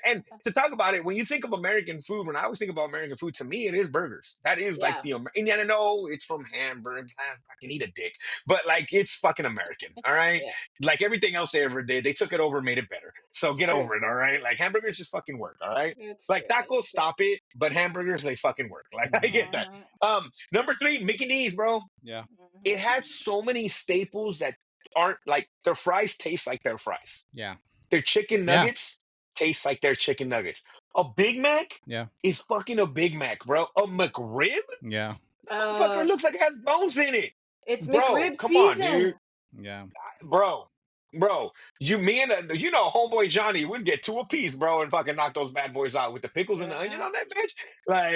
And to talk about it, when you think of American food, when I always think about American food, to me, it is burgers. That is like Yeah. and I know it's from Hamburg. I can eat a dick, but like, it's fucking American, all right. Yeah. Like everything else they ever did, they took it over and made it better. So It's get true. over it, all right. Like, hamburgers just fucking work, all right. It's Like, true. tacos, It's true. stop it, but hamburgers, they fucking work. Like, I get that. Mhm. Number three, Mickey D's, bro. Yeah. It Mhm. had so many staples that aren't like, their fries taste like their fries. Yeah. Their chicken Yeah. nuggets taste like their chicken nuggets. A Big Mac Yeah. is fucking a Big Mac, bro. A McRib, Yeah. motherfucker looks like it has bones in it. It's Bro, McRib come on, dude. season. Yeah. Bro, me and homeboy Johnny would get two apiece, bro, and fucking knock those bad boys out with the pickles and the onion Mhm. on that bitch. Like,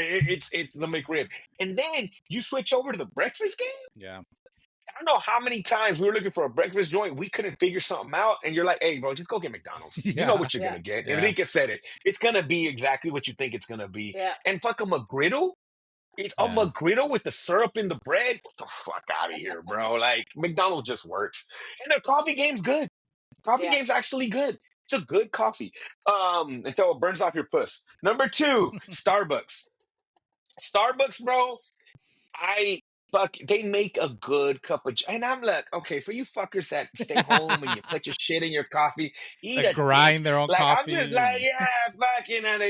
it's the McRib. And then you switch over to the breakfast game. Yeah. I don't know how many times we were looking for a breakfast joint, we couldn't figure something out, and you're like, "Hey, bro, just go get McDonald's. You know Yeah. what you're Yeah. gonna get." Yeah. Enrique said it. It's gonna be exactly what you think it's gonna be. Yeah. And fuck, a McGriddle. It's a Yeah. McGriddle with the syrup in the bread. Get the fuck out of here, bro. Like, McDonald's just works. And their coffee game's good. Coffee Yeah. game's actually good. It's a good coffee. Until it burns off your puss. Number two, Starbucks. Starbucks, bro. I they make a good cup of and I'm like, okay, for you fuckers that stay home and you put your shit in your coffee, eat They a dick. grind their own Like, I'm just coffee like, and yeah, fucking, and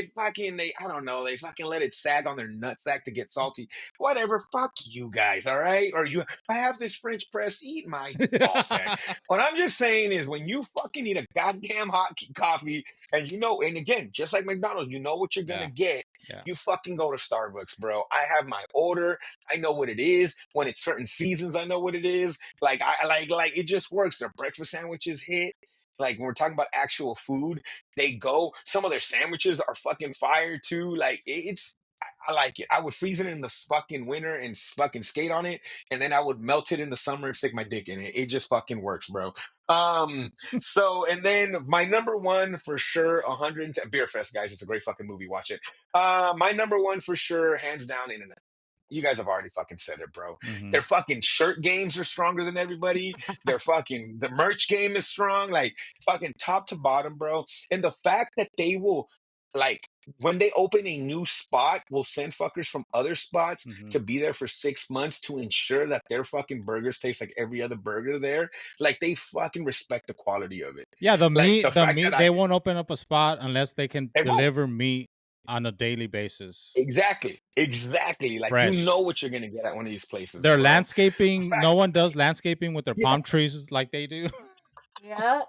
they I don't know, they fucking let it sag on their nutsack to get salty. Whatever, fuck you guys, all right? Or I have this French press, eat my ball sack. What I'm just saying is, when you fucking eat a goddamn hot coffee, and and again, just like McDonald's, you know what you're gonna Yeah. get. Yeah. You fucking go to Starbucks, bro. I have my order. I know what it is. When it's certain seasons, I know what it is. Like I like it just works. Their breakfast sandwiches hit. Like when we're talking about actual food, they go. Some of their sandwiches are fucking fire too. Like it's I like it. I would freeze it in the fucking winter and fucking skate on it, and then I would melt it in the summer and stick my dick in it. It just fucking works, bro. So and then my number one for sure, 110 Beer Fest, guys. It's a great fucking movie. Watch it. My number one for sure, hands down, Internet. You guys have already fucking said it, bro. Mm-hmm. Their fucking shirt games are stronger than everybody. The merch game is strong, like fucking top to bottom, bro. And the fact that they will like when they open a new spot, will send fuckers from other spots Mm-hmm. to be there for 6 months to ensure that their fucking burgers taste like every other burger there. Like they fucking respect the quality of it. Yeah, the Like the meat, the fact that meat. They won't open up a spot unless they can they won't. deliver meat on a daily basis, Exactly. Like you fresh. know what you're gonna get at one of these places, Their bro. The landscaping. fact, No one does landscaping with their yeah, palm trees like they do. Yeah.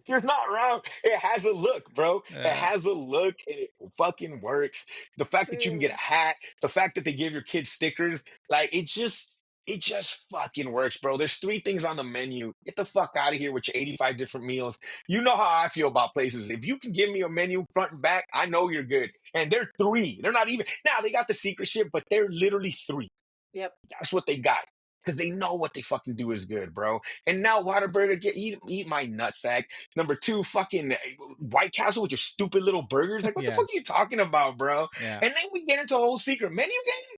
you're not wrong. It has a look, bro. It Yeah. has a look and it fucking works. The fact that you can get a True. hat, the fact that they give your kids stickers, like it just fucking works, bro. There's 3 things on the menu. Get the fuck out of here with your 85 different meals. You know how I feel about places. If you can give me a menu front and back, I know you're good. And they're 3. They're not even now they got the secret shit, but they're literally 3. Yep. That's what they got. Because they know what they fucking do is good, bro. And now Whataburger, eat my nutsack. Number 2, fucking White Castle with your stupid little burgers. Like, what the Yeah. fuck are you talking about, bro? Yeah. And then we get into a whole secret menu game.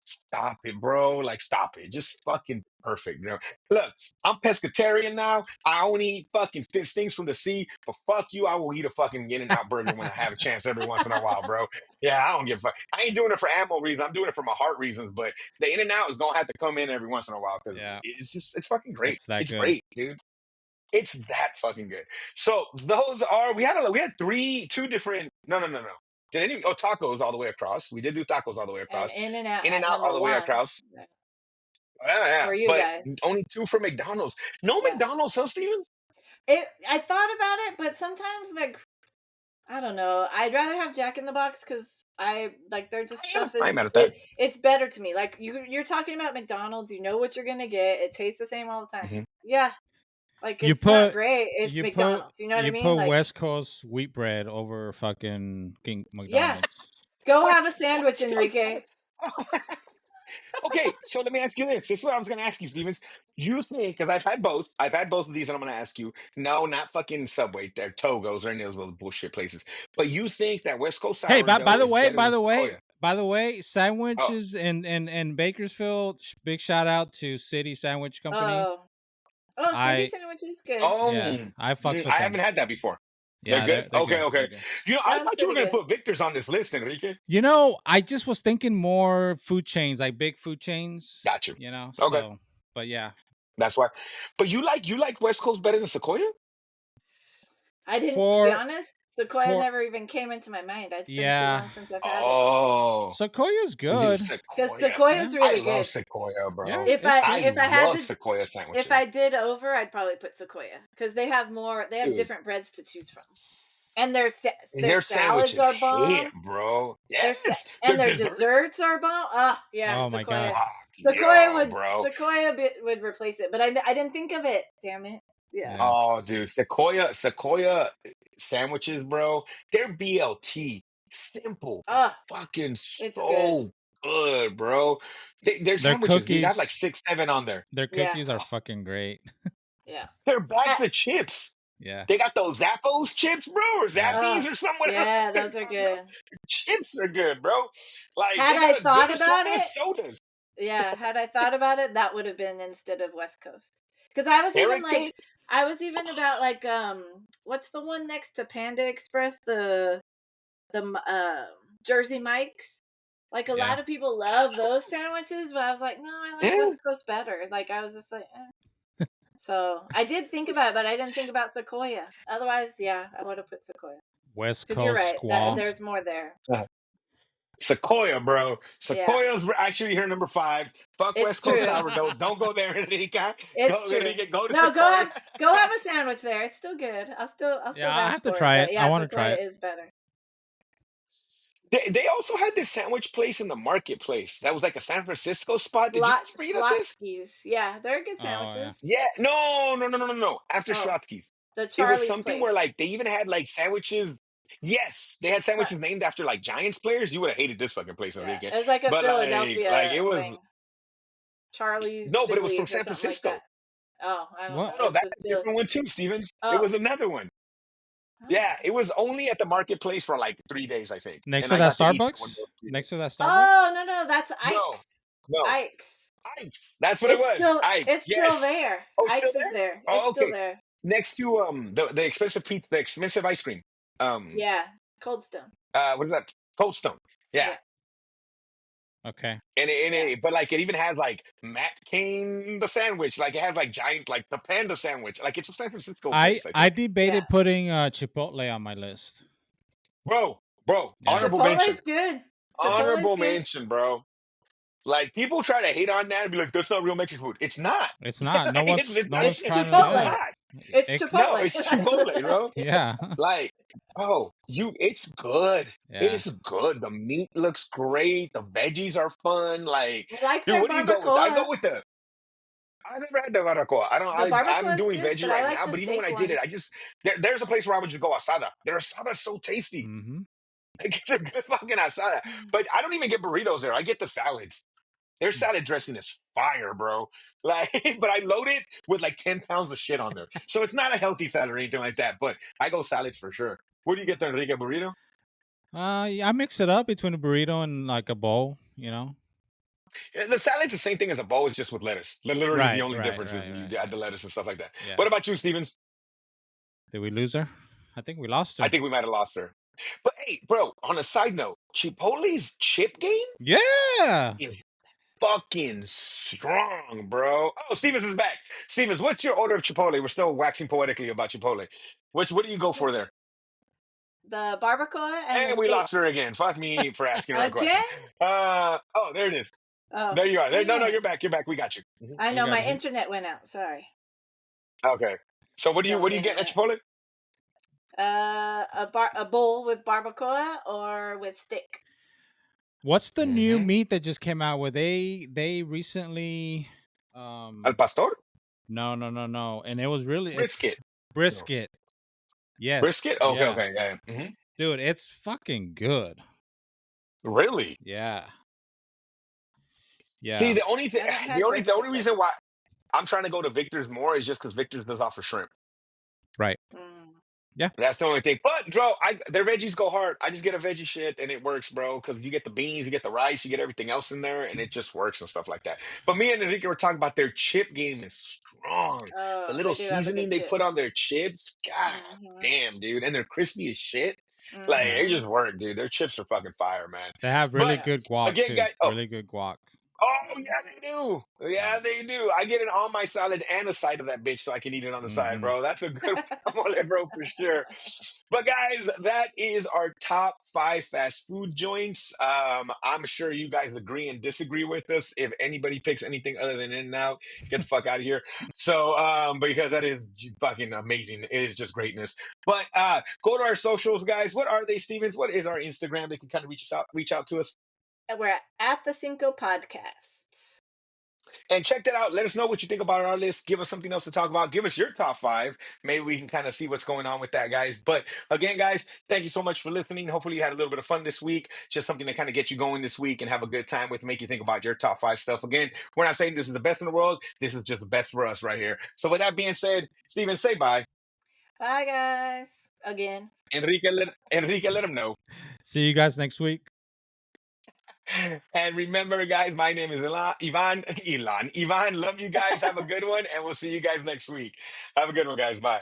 Stop it, bro. Like, stop it. Just fucking perfect, you know. Look, I'm pescatarian now. I only eat fucking things from the sea. But fuck you, I will eat a fucking In-N-Out burger when I have a chance every once in a while, bro. Yeah, I don't give a fuck. I ain't doing it for ammo reasons. I'm doing it for my heart reasons. But the In-N-Out is gonna have to come in every once in a while because Yeah. it's fucking great. It's that It's good. great, dude. It's that fucking good. So those are we had 2 different no. Did any tacos all the way across? We did do tacos all the way And across. In-N-Out In and at out all number the way 1 across. Yeah, for you but guys. only 2 for McDonald's. No Yeah. McDonald's, huh, Stevens? I thought about it, but sometimes like I don't know. I'd rather have Jack in the Box because I like they're just Yeah, stuff I is ain't mad at that. it's better to me. Like you're talking about McDonald's, you know what you're gonna get. It tastes the same all the time. Mhm. Yeah, like You it's not put great. It's you put McDonald's. You know what I you mean? put Like West Coast wheat bread over fucking King yeah, McDonald's. go What? have a sandwich, Enrique. Okay, so let me ask you this. This is what I was going to ask you, Stevens. You think, because I've had both of these, and I'm going to ask you, no, not fucking Subway, they're Togos or any of those bullshit places. But you think that West Coast Hey, by sourdough the is way, better by than the way, Sequoia? by the way, Oh, sandwiches in Bakersfield. Big shout out to City Sandwich Company. Oh, oh, city I sandwich is good. Yeah, oh, I fucks with I them. haven't had that before. They're Yeah, good? they're Okay, good. They're okay. good. You know, I Sounds thought you were pretty going to good. put Victor's on this list, Enrique. You know, I just was thinking more food chains, like big food chains. Got you. You know, Okay, so but yeah, that's why. But you like West Coast better than Sequoia? I didn't, to be for honest. Sequoia for never even came into my mind. It's been too yeah, long since I've had it. Oh, Sequoia's dude, good. Because Sequoia. Sequoia's Yeah, I really love good. Sequoia, yeah, bro. If it's I I good. if I had love to Sequoia if sandwiches. I did over, I'd probably put Sequoia because they have Dude, different breads to choose from, and and their their salads sandwiches are hit, bomb. bro. Their Yes, and their their desserts. desserts are bomb. Ah, yeah, Oh my god. Sequoia. Fuck Sequoia yo, would bro. would replace it, but I didn't think of it. Damn it. Yeah. Yeah. Oh, dude, Sequoia sandwiches, bro. They're BLT, simple, but Ah, fucking it's good. so good, bro. Their Their sandwiches, they got like cookies, 6, 7 on there. their Yeah, cookies are fucking great. yeah. They're bags Ha- of chips. Yeah. They got those Zappos chips, bro, or Yeah. Zappies or something, whatever Yeah, they're those are called, bro. good. Chips are good, bro. Like Had they I got a good thought about assortment of it, sodas. yeah, had I thought about it, that would have been instead of West Coast. Because I was even Enrique, like, I was even about like, what's the one next to Panda Express? The Jersey Mike's. Like a Yeah. lot of people love those sandwiches, but I was like, no, I like yeah. West Coast better. Like I was just like, eh. So I did think about it, but I didn't think about Sequoia. Otherwise, yeah, I would have put Sequoia. West Because you're Coast right, that squaw. there's more there. Sequoia, bro. Yeah, Sequoia's actually here number 5. Fuck it's West Coast true. sourdough. Don't go there, Enrique. It's Go, true. Enrique. Go to No, Sequoia. go have a sandwich there. It's still good. I'll still Yeah, I vouch have to for it. try But it. I yeah, want to try Sequoia it. is better. They also had this sandwich place in the marketplace. That was like a San Francisco spot. Did you guys ever eat at this? Slotsky's. Yeah, they're good Oh yeah. sandwiches. Yeah. No. After Oh, Schlotzky's. the It was Charlie's something where place. like they even had like sandwiches. Yes, they had Char- sandwiches named after like Giants players. You would have hated this fucking place, yeah, Enrique. it's like a But like Philadelphia it was thing. Charlie's no, but it was from Phillies or San something like Francisco. that. Oh, I don't What? know. No, It's that's just a Philly. different one too, Stevens. It Oh, was another one. oh. Yeah, it was only at the marketplace for like 3 days, I think. Next And to I that got to eat there one of Starbucks? those 3 days. Next to that Starbucks? Oh, no, that's No, Ike's. no. Ike's. Ike's. That's what it was. Ike's. It's still Yes. there. Oh, it's still Ike's is there? there. It's Oh, still okay. there. Next to the expensive pizza, the expensive ice cream. Yeah, Cold Stone. What is that? Cold Stone. Yeah. Okay. But like it even has like Matt Cain the sandwich. Like it has like giant like the panda sandwich. Like it's a San Francisco place, I I think. debated Yeah. putting Chipotle on my list. Bro, Yeah. honorable mention. Chipotle's good. Honorable Chipotle's good. mention, bro. Like people try to hate on that and be like, "That's not real Mexican food." It's not. It's not. No one's It's no not. one's It's trying to. Chipotle. It's Yeah. not. It's It- Chipotle. No, it's Chipotle, bro. Yeah. Like, bro, it's good. Yeah. It's good. The meat looks great. The veggies are fun. Like, I like dude, their what do you go with? I go barbacoa. with the. I've never had the barbacoa. The barbacoa I'm is doing good, veggie but I right like now. the But even when I steak did one. it, there's a place where I would just go asada. Their asada's so tasty. Mm-hmm. Like, it's a good fucking asada. But I don't even get burritos there. I get the salads. Their salad dressing is fire, bro. Like, but I load it with like 10 pounds of shit on there. So it's not a healthy salad or anything like that. But I go salads for sure. Where do you get the Enrique burrito? Yeah, I mix it up between a burrito and like a bowl. You know. The salad's the same thing as a bowl, it's just with lettuce. Literally, the Right. only Right. difference is Right. you Right. add the lettuce and stuff like that. Yeah. What about you, Stevens? Did we lose her? I think we lost her. I think we might have lost her. But hey, bro, on a side note, Chipotle's chip game Yeah. is fucking strong, bro. Oh, Stevens is back. Stevens, what's your order of Chipotle? We're still waxing poetically about Chipotle. What do you go for there? The barbacoa and And the we steak. lost her again. Fuck me for asking her a question. Again? Oh, there it is. Oh, There you are. No, damn. you're back. You're back. We got you. Mhm. I know got my you. internet went out. Sorry. Okay. So what do you get at Chipotle? A bowl with barbacoa or with steak. What's the new Mhm. meat that just came out? Where they recently Al pastor? no, and it was really Brisket. it's brisket. Yes. Brisket? Okay, Yeah. okay, yeah. Mhm. Dude, it's fucking good. Really? Yeah. See, Yeah. the only thing, I haven't had the only brisket, reason why I'm trying to go to Victor's more is just because Victor's does offer shrimp. Right. That's the only thing. But, bro, their veggies go hard. I just get a veggie shit and it works, bro. Because you get the beans, you get the rice, you get everything else in there, and it just works and stuff like that. But me and Enrique were talking about their chip game is strong. Oh, The little they do have a seasoning good they chip. put on their chips, god Mhm. damn, dude. And they're crispy as shit. Like, they Mhm. just work, dude. Their chips are fucking fire, man. They have really But good guac again, too. guys, Really good guac. oh, yeah, they do. Yeah, they do. I get it on my salad and a side of that bitch so I can eat it on the side, Mhm. bro. That's a good guacamole, bro, for sure. But guys, that is our top 5 fast food joints. I'm sure you guys agree and disagree with us. If anybody picks anything other than In-N-Out, get the fuck out of here. So, because that is fucking amazing. It is just greatness. But go to our socials, guys. What are they, Stevens? What is our Instagram? They can kind of reach out to us. And we're at the Cinco Podcast. And check that out. Let us know what you think about our list. Give us something else to talk about. Give us your top 5. Maybe we can kind of see what's going on with that, guys. But again, guys, thank you so much for listening. Hopefully you had a little bit of fun this week. Just something to kind of get you going this week and have a good time with, make you think about your top 5 stuff. Again, we're not saying this is the best in the world. This is just the best for us right here. So with that being said, Steven, say bye. Bye, guys. Again. Enrique, let him know. See you guys next week. And remember, guys, my name is Ivan. Love you guys. Have a good one. And we'll see you guys next week. Have a good one, guys. Bye.